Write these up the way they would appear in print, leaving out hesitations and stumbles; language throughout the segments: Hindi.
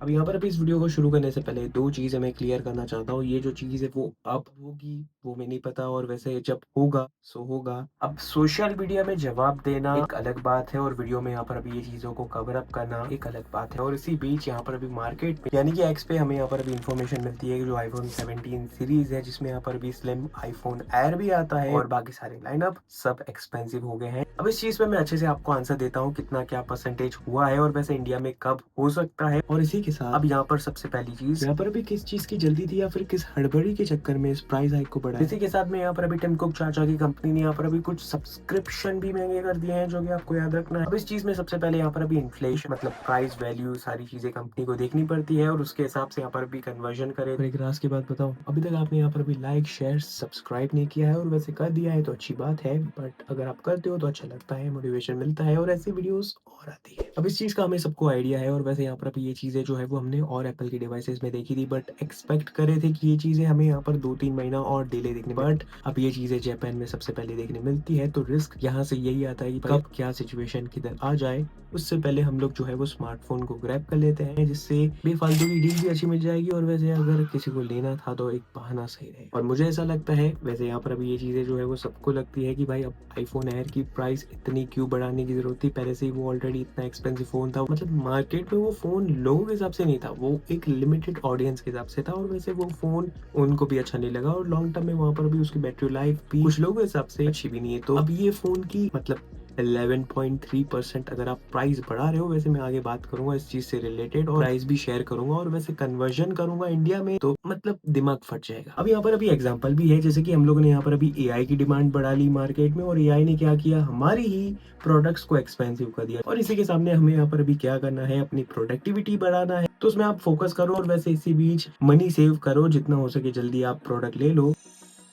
अब यहाँ पर अभी इस वीडियो को शुरू करने से पहले 2 चीज़ें मैं क्लियर करना चाहता हूँ। ये जो चीज़ है वो अब होगी, वो मैं नहीं पता और वैसे जब होगा सो होगा। अब सोशल मीडिया में जवाब देना एक अलग बात है और वीडियो में यहाँ पर अभी ये चीज़ों को कवर अप करना एक अलग बात है। और इसी बीच यहाँ पर अभी मार्केट में यानी कि एक्स पे हमें यहाँ पर अभी इन्फॉर्मेशन मिलती है कि जो आईफ़ोन 17 सीरीज़ है, जिसमें यहाँ पर अभी स्लिम आईफ़ोन एयर भी आता है और बाकी सारे लाइनअप सब एक्सपेंसिव हो गए हैं। अब इस चीज़ पे मैं अच्छे से आपको आंसर देता हूँ कितना क्या परसेंटेज हुआ है और वैसे इंडिया में कब हो सकता है। और इसी के साथ अब यहाँ पर सबसे पहली चीज़, यहाँ पर अभी किस चीज़ की जल्दी थी या फिर किस हड़बड़ी के चक्कर में इस प्राइस हाइक को बढ़ाया। इसी के साथ में यहाँ पर अभी टिम कुक चाचा की कंपनी ने यहाँ पर अभी कुछ सब्सक्रिप्शन भी महंगे कर दिए हैं, जो कि आपको याद रखना है। अब इस चीज़ में सबसे पहले यहाँ पर अभी इन्फ्लेशन मतलब प्राइस वैल्यू सारी चीज़ें कंपनी को देखनी पड़ती है और उसके हिसाब से यहाँ पर भी कन्वर्जन करे। और एक राज की बात बताओ, अभी तक आपने यहाँ पर अभी लाइक शेयर सब्सक्राइब नहीं किया है और वैसे कर दिया है तो अच्छी बात है, बट अगर आप करते हो तो अच्छा लगता है, मोटिवेशन मिलता है और ऐसी वीडियोस और आती है। अब इस चीज़ का हमें सबको आइडिया है और वैसे यहाँ पर अभी ये चीज़ें जो है वो हमने और एप्पल की डिवाइसेस में देखी थी, बट एक्सपेक्ट करे थे कि ये चीज़ें हमें यहाँ पर 2-3 महीना और डिले देखने, बट अब ये चीज़ें जापान में सबसे पहले देखने मिलती है। तो रिस्क यहाँ से यही आता है कि कब क्या सिचुएशन किधर आ जाए, उससे पहले हम लोग जो है वो स्मार्टफोन को ग्रैब कर लेते हैं, जिससे बेफालतू की डील भी अच्छी मिल जाएगी और वैसे अगर किसी को लेना था तो एक बहाना सही रहे। और मुझे ऐसा लगता है, वैसे यहाँ पर अभी ये चीज़ें जो है वो सबको लगती है कि भाई अब आईफोन एयर की प्राइस इतनी क्यों बढ़ाने की जरूरत थी, पहले से ही वो ऑलरेडी इतना एक्सपेंसिव फोन था। मतलब मार्केट में वो फोन लोगों के हिसाब से नहीं था, वो एक लिमिटेड ऑडियंस के हिसाब से था और वैसे वो फोन उनको भी अच्छा नहीं लगा और लॉन्ग टर्म में वहां पर भी उसकी बैटरी लाइफ भी कुछ लोगों के हिसाब से अच्छी भी नहीं है। तो अब ये फोन की मतलब 11.3% अगर आप प्राइस बढ़ा रहे हो, वैसे मैं आगे बात करूंगा इस चीज से रिलेटेड और प्राइस भी शेयर करूंगा और वैसे कन्वर्जन करूंगा इंडिया में, तो मतलब दिमाग फट जाएगा। अब यहाँ पर अभी एग्जांपल भी है, जैसे कि हम लोगों ने यहाँ पर अभी एआई की डिमांड बढ़ा ली मार्केट में और एआई ने क्या किया, हमारी ही प्रोडक्ट्स को एक्सपेंसिव कर दिया। और इसी के सामने हमें यहाँ पर अभी क्या करना है, अपनी प्रोडक्टिविटी बढ़ाना है, तो उसमें आप फोकस करो और वैसे इसी बीच मनी सेव करो, जितना हो सके जल्दी आप प्रोडक्ट ले लो,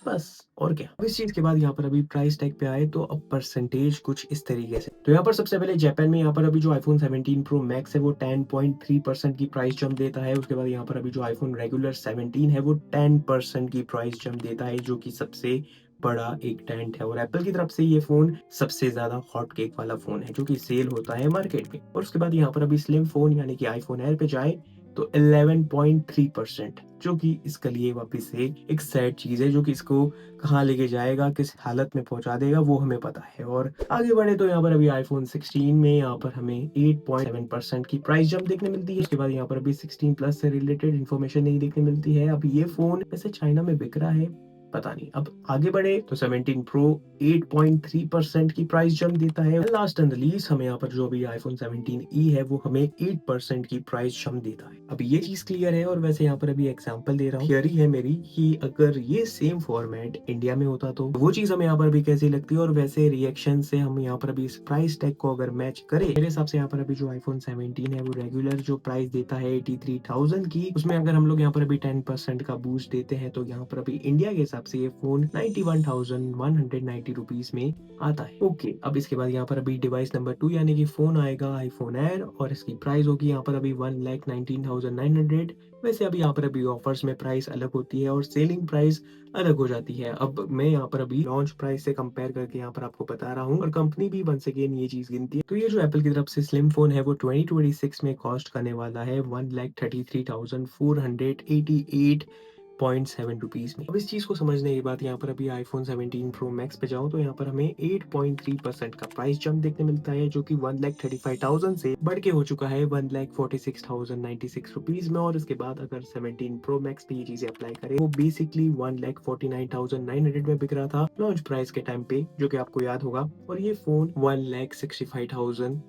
बस। और क्या। अब इस चीज के बाद यहाँ पर अभी प्राइस टैग पे आए तो अब परसेंटेज कुछ इस तरीके से, तो यहाँ पर सबसे पहले जापान में यहाँ पर अभी जो आईफोन 17 प्रो मैक्स है वो 10.3% की प्राइस जंप देता है। उसके बाद यहाँ पर अभी जो आईफोन रेगुलर 17 है वो 10% की प्राइस जंप देता है, जो कि सबसे बड़ा एक टेंट है। और एप्पल की तरफ से ये फोन सबसे ज्यादा हॉट केक वाला फोन है जो कि सेल होता है मार्केट में। और उसके बाद यहाँ पर अभी स्लिम फोन यानी कि आईफोन एयर पे जाए तो 11.3%, जो कि इसके लिए वापस से एक सैड चीज है, जो कि इसको कहाँ लेके जाएगा, किस हालत में पहुंचा देगा, वो हमें पता है। और आगे बढ़े तो यहाँ पर अभी आईफोन 16 में यहाँ पर हमें 8.7% की प्राइस जंप देखने मिलती है। उसके बाद यहाँ पर अभी 16 प्लस से रिलेटेड इन्फॉर्मेशन नहीं देखने मिलती है। अब ये फोन वैसे चाइना में बिक रहा है, पता नहीं। अब आगे बढ़े तो 17 प्रो 8.3% की प्राइस जंप देता है। लास्ट एंड लीस्ट हमें यहाँ पर जो अभी आईफोन 17e है वो हमें 8% की प्राइस जंप देता है। अब ये चीज क्लियर है और वैसे यहाँ पर अभी एग्जांपल दे रहा हूँ, थियरी है मेरी कि अगर ये सेम फॉर्मेट इंडिया में होता तो वो चीज हमें यहाँ पर भी कैसी लगती है और वैसे रिएक्शन से हम यहाँ पर अभी इस प्राइस टैग को अगर मैच करें, मेरे हिसाब से यहाँ पर अभी जो आईफोन 17 है वो रेगुलर जो प्राइस देता है 83,000 की, उसमें अगर हम लोग यहाँ पर अभी 10% का बूस्ट देते हैं तो यहाँ पर अभी इंडिया के हिसाब से ये फोन 91,190 रुपीज में आता है। ओके, अब इसके बाद यहाँ पर अभी डिवाइस नंबर 2 यानी कि फोन आएगा आईफोन एयर और इसकी प्राइस होगी यहाँ पर अभी 1,19,900। वैसे अभी यहाँ पर अभी ऑफर्स में प्राइस अलग होती है और सेलिंग प्राइस अलग हो जाती है। अब मैं यहाँ पर अभी लॉन्च प्राइस से कंपेयर करके यहाँ पर आपको बता रहा हूँ और कंपनी भी वंस अगेन ये चीज गिनती है। तो ये जो एप्पल की तरफ से स्लिम फोन है वो 2026 में कॉस्ट करने वाला है 1,33,488.7 रुपीज में। अब इस चीज को समझने के बाद यहाँ पर अभी आईफोन 17 प्रो मैक्स पे जाओ तो यहाँ पर हमें 8.3% का प्राइस जंप देखने मिलता है, जो कि 1,35,000 से बढ़ के हो चुका है 1,46,096 रुपीज में। और इसके बाद अगर 17 प्रो मैक्स पे ये चीजें अप्लाई करें वो बेसिकली 1,49,900 में बिक रहा था लॉन्च प्राइस के टाइम पे, जो कि आपको याद होगा। और ये फोन 1,65,000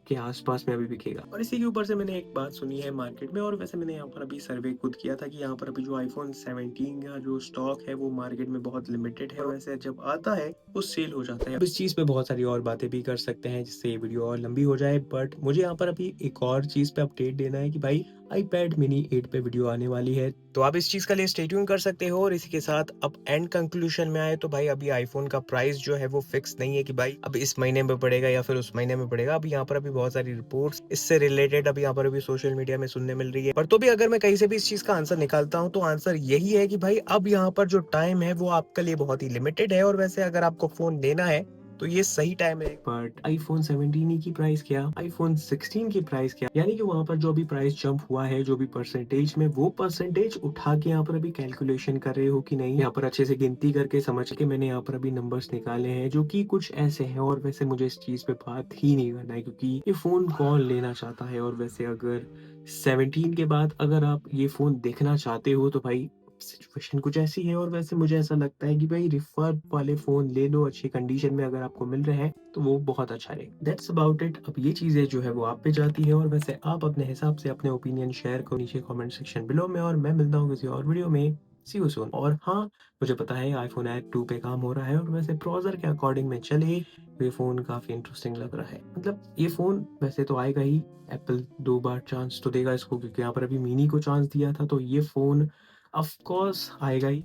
के आसपास में अभी बिकेगा। और इसी के ऊपर से मैंने एक बात सुनी है मार्केट में और वैसे मैंने यहाँ पर अभी सर्वे खुद किया था कि यहाँ पर अभी जो आईफोन 17 का जो स्टॉक है वो मार्केट में बहुत लिमिटेड है और वैसे जब आता है वो सेल हो जाता है। अब इस चीज पे बहुत सारी और बातें भी कर सकते हैं जिससे ये वीडियो और लंबी हो जाए, बट मुझे यहाँ पर अभी एक और चीज पे अपडेट देना है कि भाई iPad mini 8 पे वीडियो आने वाली है, तो आप इस चीज का लिए स्टे ट्यून कर सकते हो। और इसी के साथ अब एंड कंक्लूजन में आए तो भाई अभी आईफोन का प्राइस जो है वो फिक्स नहीं है कि भाई अब इस महीने में पड़ेगा या फिर उस महीने में पड़ेगा। अभी यहाँ पर अभी बहुत सारी रिपोर्ट्स इससे रिलेटेड अभी यहाँ पर अभी सोशल मीडिया में सुनने मिल रही है, पर तो भी अगर मैं कहीं से भी इस चीज का आंसर निकालता हूँ तो आंसर यही है कि भाई अब यहाँ पर जो टाइम है वो आपके लिए बहुत ही लिमिटेड है और वैसे अगर आपको फोन लेना है तो ये सही टाइम है। बट आईफ़ोन 17 ही की प्राइस क्या? आईफ़ोन 16 की प्राइस क्या? यानी कि वहाँ पर जो अभी प्राइस जंप हुआ है, जो भी परसेंटेज में, वो परसेंटेज उठा के यहाँ पर अभी कैलकुलेशन कर रहे हो कि नहीं? यहाँ पर अच्छे से गिनती करके समझ के मैंने यहाँ पर अभी नंबर्स निकाले हैं, जो कि कुछ ऐसे हैं। और वैसे मुझे इस चीज़ पे बात ही नहीं करना है, क्योंकि ये फ़ोन कौन लेना चाहता है? और वैसे अगर 17 के बाद अगर आप ये फ़ोन देखना चाहते हो, तो भाई सिचुएशन कुछ ऐसी है। और वैसे मुझे ऐसा लगता है कि भाई रिफर्ब वाले फ़ोन ले लो, अच्छी कंडीशन में अगर आपको मिल रहे हैं, तो वो बहुत अच्छा रहेगा। That's about it. अब ये चीज़ें जो है वो आप पे जाती है, और वैसे आप अपने हिसाब से अपने ओपिनियन शेयर करो नीचे कमेंट सेक्शन बिलो में, और मैं मिलता हूँ किसी और वीडियो में। सी यू सून। और हाँ, मुझे पता है आईफ़ोन एट 2 पे काम हो रहा है, और वैसे ब्राउज़र के अकॉर्डिंग में चले, ये फ़ोन काफ़ी इंटरेस्टिंग लग रहा है। मतलब ये फ़ोन वैसे तो आएगा ही, एप्पल 2 बार चांस तो देगा इसको, क्योंकि यहाँ पर अभी मिनी को चांस दिया था, तो ये फ़ोन ऑफ कोर्स आएगा ही।